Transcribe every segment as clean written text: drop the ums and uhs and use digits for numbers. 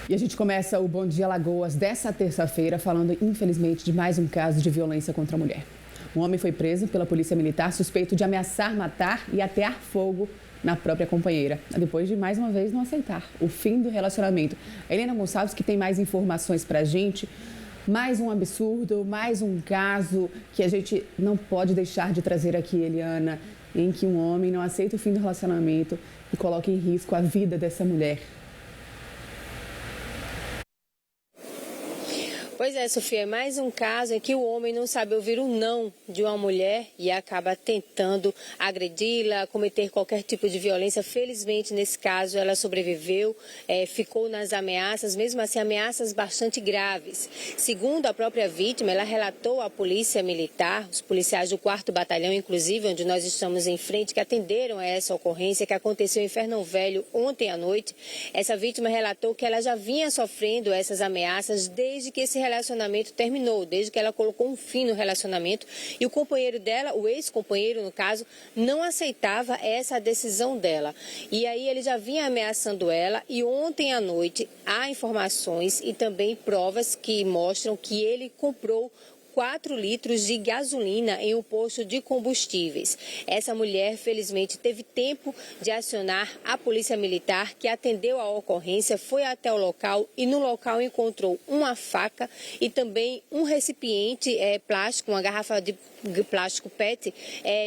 E a gente começa o Bom Dia Alagoas dessa terça-feira falando, infelizmente, de mais um caso de violência contra a mulher. Um homem foi preso pela Polícia Militar suspeito de ameaçar matar e atear fogo na própria companheira, depois de, mais uma vez, não aceitar o fim do relacionamento. A Helena Gonçalves, que tem mais informações pra gente, mais um absurdo, mais um caso que a gente não pode deixar de trazer aqui, Eliana, em que um homem não aceita o fim do relacionamento e coloca em risco a vida dessa mulher. Pois é, Sofia, é mais um caso em que o homem não sabe ouvir o não de uma mulher e acaba tentando agredi-la, cometer qualquer tipo de violência. Felizmente, nesse caso, ela sobreviveu, ficou nas ameaças, mesmo assim, ameaças bastante graves. Segundo a própria vítima, ela relatou à Polícia Militar, os policiais do 4º Batalhão, inclusive, onde nós estamos em frente, que atenderam a essa ocorrência que aconteceu em Fernão Velho ontem à noite. Essa vítima relatou que ela já vinha sofrendo essas ameaças desde que esse relacionamento terminou, desde que ela colocou um fim no relacionamento, e o companheiro dela, o ex-companheiro no caso, não aceitava essa decisão dela. E aí ele já vinha ameaçando ela, e ontem à noite há informações e também provas que mostram que ele comprou 4 litros de gasolina em um posto de combustíveis. Essa mulher, felizmente, teve tempo de acionar a Polícia Militar, que atendeu a ocorrência, foi até o local e no local encontrou uma faca e também um recipiente plástico, uma garrafa de plástico PET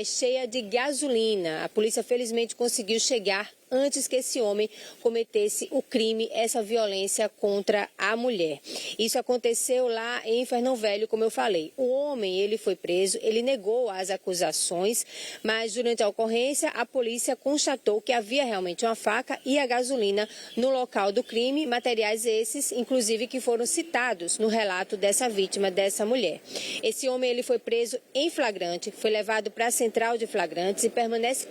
cheia de gasolina. A polícia, felizmente, conseguiu chegar antes que esse homem cometesse o crime, essa violência contra a mulher. Isso aconteceu lá em Fernão Velho, como eu falei. O homem, ele foi preso, ele negou as acusações, mas durante a ocorrência, a polícia constatou que havia realmente uma faca e a gasolina no local do crime, materiais esses, inclusive, que foram citados no relato dessa vítima, dessa mulher. Esse homem, ele foi preso em flagrante, foi levado para a central de flagrantes e permanece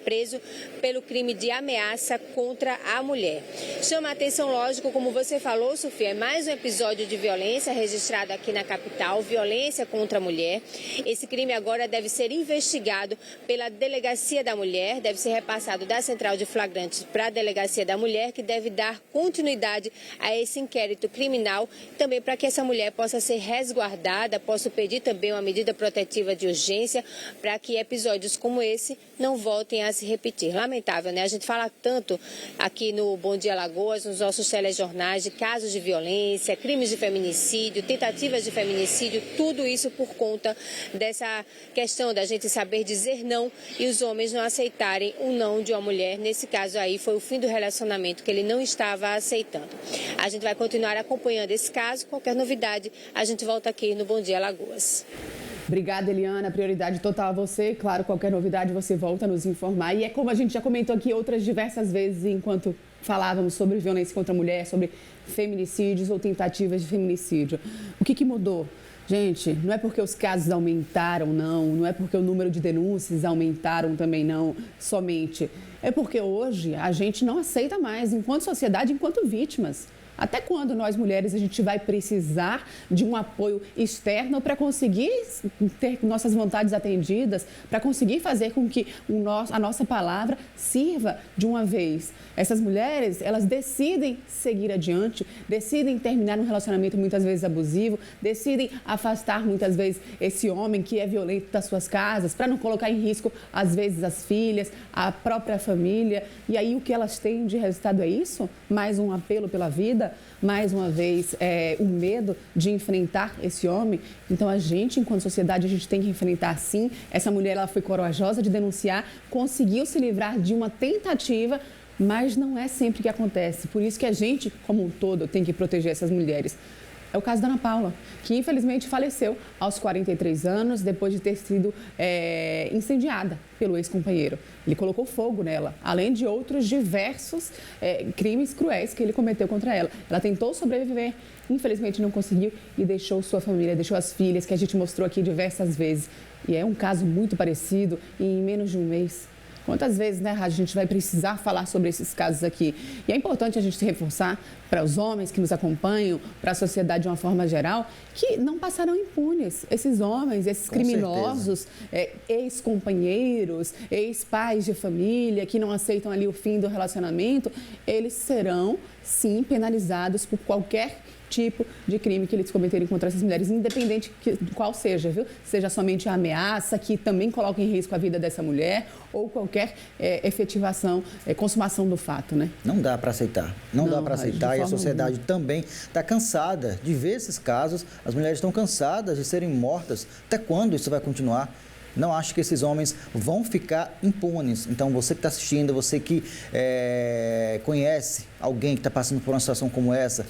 preso pelo crime de ameaça contra a mulher. Chama a atenção, lógico, como você falou, Sofia, é mais um episódio de violência registrado aqui na capital, violência contra a mulher. Esse crime agora deve ser investigado pela Delegacia da Mulher, deve ser repassado da central de flagrantes para a Delegacia da Mulher, que deve dar continuidade a esse inquérito criminal, também para que essa mulher possa ser resguardada, possa pedir também uma medida protetiva de urgência para que episódios como esse não voltem a se repetir. Lamentável, né? A gente fala tanto aqui no Bom Dia Alagoas, nos nossos telejornais, de casos de violência, crimes de feminicídio, tentativas de feminicídio, tudo isso por conta dessa questão da gente saber dizer não e os homens não aceitarem o não de uma mulher. Nesse caso aí foi o fim do relacionamento que ele não estava aceitando. A gente vai continuar acompanhando esse caso. Qualquer novidade, a gente volta aqui no Bom Dia Alagoas. Obrigada, Eliana. Prioridade total a você. Claro, qualquer novidade você volta a nos informar. E é como a gente já comentou aqui outras diversas vezes, enquanto falávamos sobre violência contra a mulher, sobre feminicídios ou tentativas de feminicídio. O que mudou? Gente, não é porque os casos aumentaram, não é porque o número de denúncias aumentaram também, não, somente. É porque hoje a gente não aceita mais, enquanto sociedade, enquanto vítimas. Até quando nós, mulheres, a gente vai precisar de um apoio externo para conseguir ter nossas vontades atendidas, para conseguir fazer com que a nossa palavra sirva de uma vez? Essas mulheres, elas decidem seguir adiante, decidem terminar um relacionamento muitas vezes abusivo, decidem afastar muitas vezes esse homem que é violento das suas casas, para não colocar em risco, às vezes, as filhas, a própria família. E aí o que elas têm de resultado é isso? Mais um apelo pela vida? Mais uma vez, o medo de enfrentar esse homem. Então, a gente, enquanto sociedade, a gente tem que enfrentar, sim. Essa mulher, ela foi corajosa de denunciar, conseguiu se livrar de uma tentativa, mas não é sempre que acontece. Por isso que a gente, como um todo, tem que proteger essas mulheres. É o caso da Ana Paula, que infelizmente faleceu aos 43 anos, depois de ter sido incendiada pelo ex-companheiro. Ele colocou fogo nela, além de outros diversos crimes cruéis que ele cometeu contra ela. Ela tentou sobreviver, infelizmente não conseguiu e deixou sua família, deixou as filhas, que a gente mostrou aqui diversas vezes. E é um caso muito parecido e em menos de um mês. Quantas vezes, né, Rádio, a gente vai precisar falar sobre esses casos aqui? E é importante a gente se reforçar para os homens que nos acompanham, para a sociedade de uma forma geral, que não passarão impunes. Esses homens, esses criminosos, ex-companheiros, ex-pais de família, que não aceitam ali o fim do relacionamento, eles serão sim, penalizados por qualquer tipo de crime que eles cometerem contra essas mulheres, independente de qual seja, viu? Seja somente a ameaça, que também coloca em risco a vida dessa mulher, ou qualquer efetivação, consumação do fato, né? Não dá para aceitar. Não dá para aceitar, e a sociedade também está cansada de ver esses casos. As mulheres estão cansadas de serem mortas. Até quando isso vai continuar? Não acho que esses homens vão ficar impunes. Então, você que está assistindo, você que conhece alguém que está passando por uma situação como essa,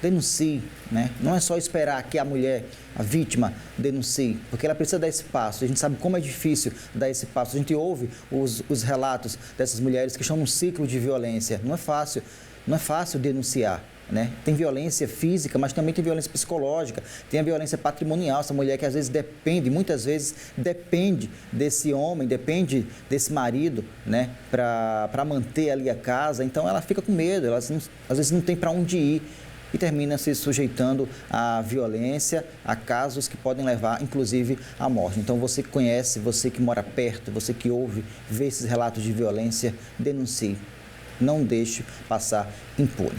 denuncie, né? Não é só esperar que a mulher, a vítima, denuncie, porque ela precisa dar esse passo. A gente sabe como é difícil dar esse passo. A gente ouve os relatos dessas mulheres que estão num ciclo de violência. Não é fácil denunciar, né? Tem violência física, mas também tem violência psicológica, tem a violência patrimonial, essa mulher que às vezes muitas vezes depende desse homem, depende desse marido, né? Para manter ali a casa. Então ela fica com medo, ela às vezes não tem para onde ir e termina se sujeitando à violência, a casos que podem levar, inclusive, à morte. Então, você que conhece, você que mora perto, você que ouve, vê esses relatos de violência, denuncie. Não deixe passar impune.